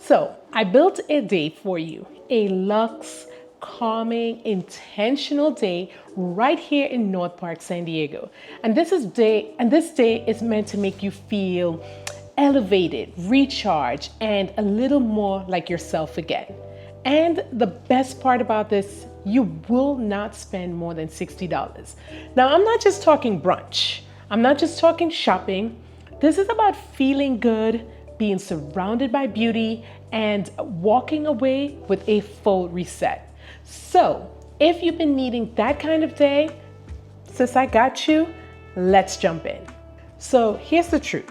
So I built a day for you, a luxe, calming, intentional day right here in North Park, San Diego. And this day is meant to make you feel elevated, recharged, and a little more like yourself again. And the best part about this, you will not spend more than $60. Now, I'm not just talking brunch. I'm not just talking shopping. This is about feeling good, being surrounded by beauty, and walking away with a full reset. So, if you've been needing that kind of day, sis, I got you. Let's jump in. So, here's the truth.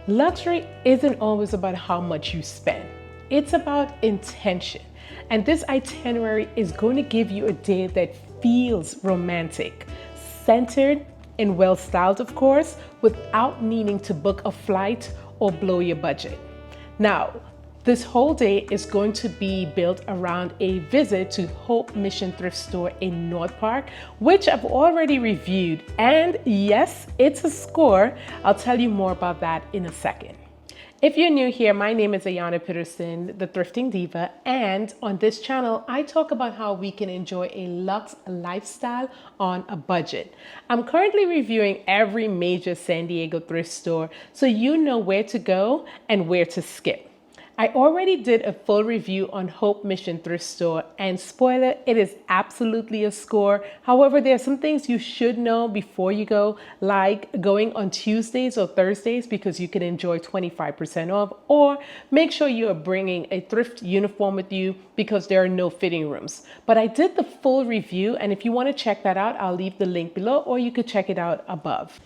Luxury isn't always about how much you spend. It's about intention. And this itinerary is going to give you a day that feels romantic, centered, and well styled, of course, without needing to book a flight or blow your budget. Now, this whole day is going to be built around a visit to Hope Mission Thrift Store in North Park, which I've already reviewed. And yes, it's a score. I'll tell you more about that in a second. If you're new here, my name is Ayana Peterson, the Thrifting Diva, and on this channel, I talk about how we can enjoy a luxe lifestyle on a budget. I'm currently reviewing every major San Diego thrift store, so you know where to go and where to skip. I already did a full review on Hope Mission Thrift Store, and spoiler, it is absolutely a score. However, there are some things you should know before you go, like going on Tuesdays or Thursdays because you can enjoy 25% off, or make sure you are bringing a thrift uniform with you because there are no fitting rooms. But I did the full review, and if you want to check that out, I'll leave the link below, or you could check it out above.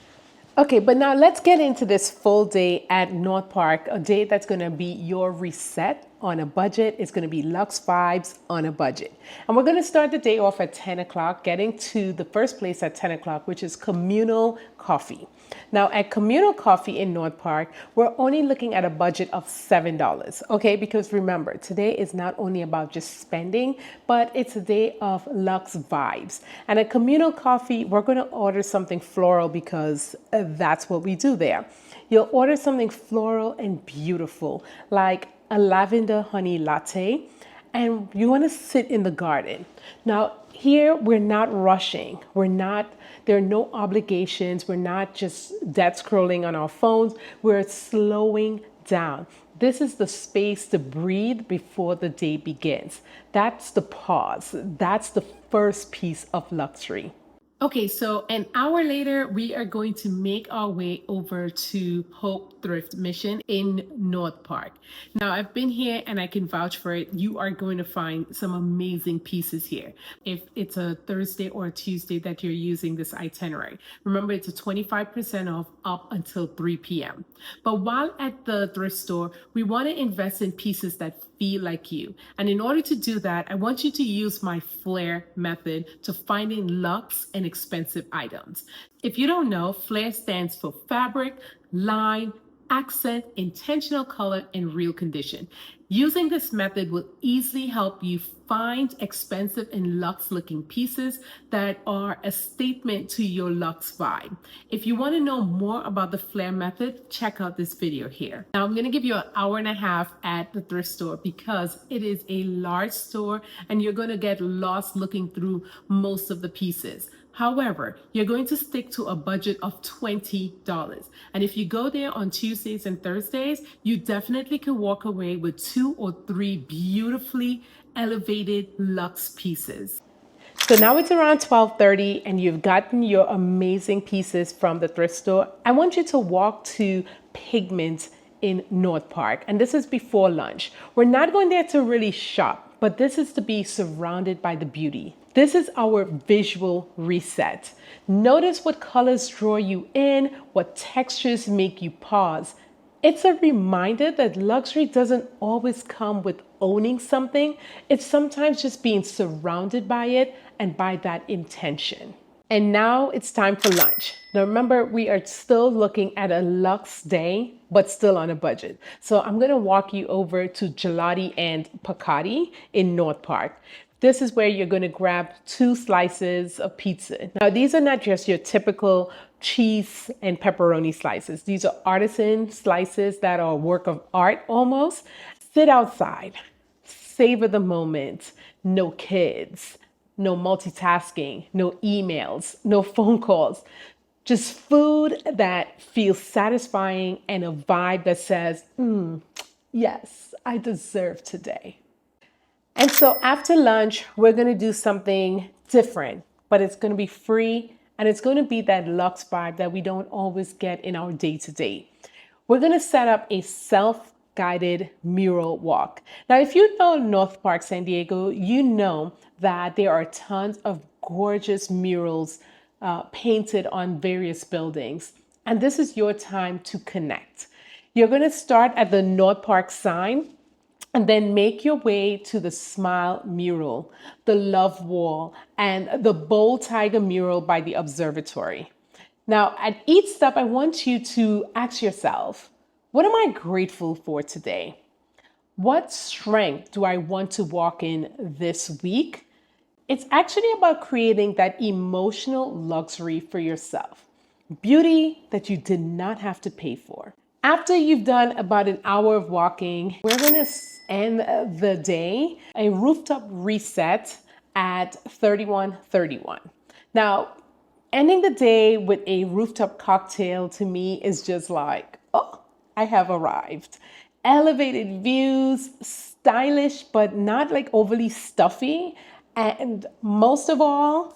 Okay, but now let's get into this full day at North Park, a day that's going to be your reset on a budget. It's going to be luxe vibes on a budget. And we're going to start the day off at 10 o'clock, getting to the first place at 10 o'clock, which is Communal Coffee. Now, at Communal Coffee in North Park, we're only looking at a budget of $7, okay? Because remember, today is not only about just spending, but it's a day of luxe vibes. And at Communal Coffee, we're going to order something floral because that's what we do there. You'll order something floral and beautiful, like a lavender honey latte, and you want to sit in the garden. Now, here we're not rushing. There are no obligations. We're not just dead scrolling on our phones. We're slowing down. This is the space to breathe before the day begins. That's the pause. That's the first piece of luxury. Okay, so an hour later, we are going to make our way over to Hope Thrift Mission in North Park. Now, I've been here and I can vouch for it. You are going to find some amazing pieces here. If it's a Thursday or a Tuesday that you're using this itinerary, remember it's a 25% off up until 3 p.m. But while at the thrift store, we want to invest in pieces that feel like you. And in order to do that, I want you to use my FLAIR method to finding luxe and expensive items. If you don't know, FLAIR stands for fabric, line, accent, intentional color, and real condition. Using this method will easily help you find expensive and luxe looking pieces that are a statement to your luxe vibe. If you want to know more about the FLAIR method, check out this video here. Now I'm going to give you an hour and a half at the thrift store because it is a large store and you're going to get lost looking through most of the pieces. However, you're going to stick to a budget of $20. And if you go there on Tuesdays and Thursdays, you definitely can walk away with 2 or 3 beautifully elevated luxe pieces. So now it's around 12:30 and you've gotten your amazing pieces from the thrift store. I want you to walk to Pigment in North Park. And this is before lunch. We're not going there to really shop, but this is to be surrounded by the beauty. This is our visual reset. Notice what colors draw you in, what textures make you pause. It's a reminder that luxury doesn't always come with owning something. It's sometimes just being surrounded by it and by that intention. And now it's time for lunch. Now remember, we are still looking at a luxe day, but still on a budget. So I'm gonna walk you over to Gelati and Peccati in North Park. This is where you're going to grab 2 slices of pizza. Now, these are not just your typical cheese and pepperoni slices. These are artisan slices that are a work of art almost. Sit outside, savor the moment. No kids, no multitasking, no emails, no phone calls. Just food that feels satisfying and a vibe that says, yes, I deserve today. And so after lunch, we're going to do something different, but it's going to be free and it's going to be that luxe vibe that we don't always get in our day to day. We're going to set up a self-guided mural walk. Now, if you know North Park, San Diego, you know that there are tons of gorgeous murals painted on various buildings. And this is your time to connect. You're going to start at the North Park sign and then make your way to the Smile mural, the Love wall, and the Bold Tiger mural by the observatory. Now, at each step, I want you to ask yourself, what am I grateful for today? What strength do I want to walk in this week? It's actually about creating that emotional luxury for yourself. Beauty that you did not have to pay for. After you've done about an hour of walking, we're going to end the day a rooftop reset at 3131. Now, ending the day with a rooftop cocktail to me is just like, oh, I have arrived. Elevated views, stylish, but not like overly stuffy. And most of all,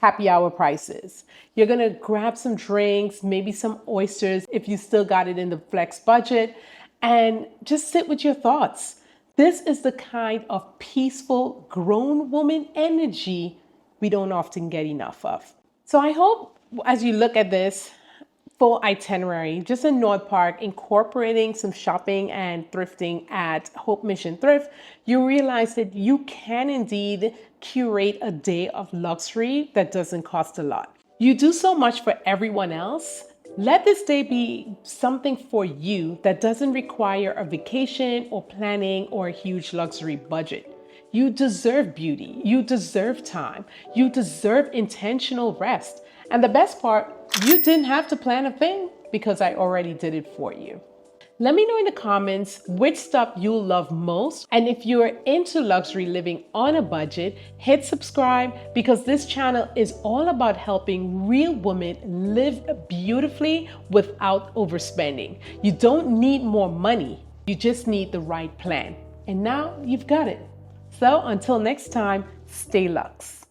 happy hour prices. You're gonna grab some drinks, maybe some oysters if you still got it in the flex budget, and just sit with your thoughts. This is the kind of peaceful, grown woman energy we don't often get enough of. So I hope as you look at this full itinerary, just in North Park, incorporating some shopping and thrifting at Hope Mission Thrift, you realize that you can indeed curate a day of luxury that doesn't cost a lot. You do so much for everyone else. Let this day be something for you that doesn't require a vacation or planning or a huge luxury budget. You deserve beauty. You deserve time. You deserve intentional rest. And the best part, you didn't have to plan a thing because I already did it for you. Let me know in the comments which stuff you love most. And if you're into luxury living on a budget, hit subscribe because this channel is all about helping real women live beautifully without overspending. You don't need more money. You just need the right plan. And now you've got it. So until next time, stay luxe.